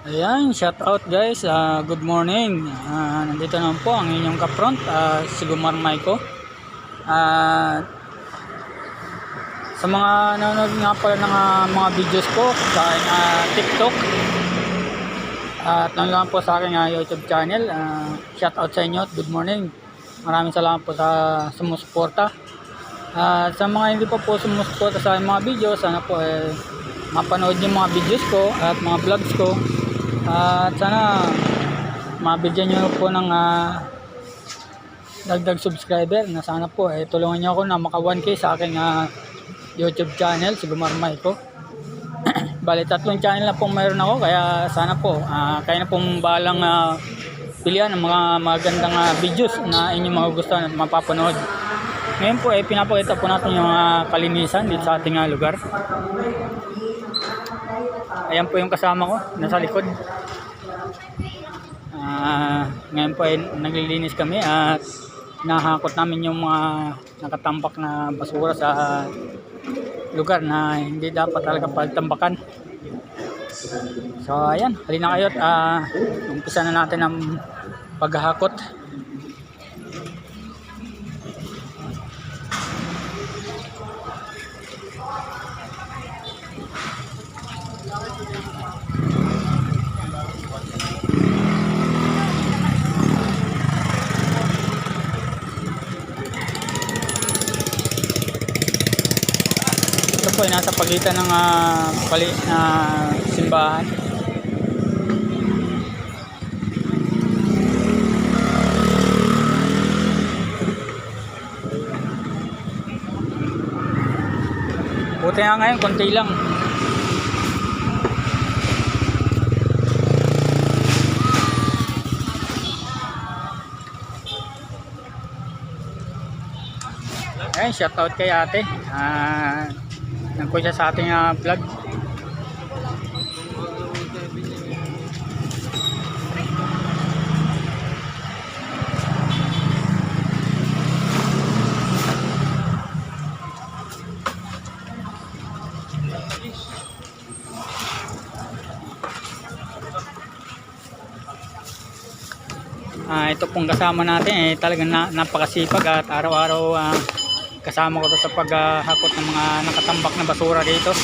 Ayan, shout out guys. Good morning. Nandito naman po ang inyong kapront, si Gumar Maiko. Sa mga nanonood nga pala ng mga videos ko sa TikTok at nanonood po sa aking YouTube channel, shout out sa inyo at good morning. Maraming salamat po sa sumusuporta. Sa mga hindi pa po sumusuporta sa aking mga videos, sana po mapanood yung mga videos ko at mga vlogs ko. At sana mabigyan nyo po ng dagdag subscriber na sana po tulungan nyo ako na maka 1K sa aking YouTube channel, si Gumar Maiko. Bali 3 channel na pong mayroon ako, kaya sana po kayo na pong balang pilihan ng mga magandang videos na inyong magugustuhan at mapapanood. Ngayon po pinapakita po natin yung kalinisan dito sa ating lugar. Ayan po yung kasama ko nasa likod. Ngayon po naglilinis kami at nahakot namin yung mga nakatambak na basura sa lugar na hindi dapat talaga pagtambakan. So ayan, halina kayo at umpisa na natin ang paghahakot. Ito po ay nasa pagitan ng simbahan. Buti nga ngayon, konti lang. Ayan, shoutout kay ate. Nagpo siya sa ating vlog. Ito pong kasama natin talagang napakasipag at araw-araw kasama ko to sa paghakot ng mga nakatambak na basura dito.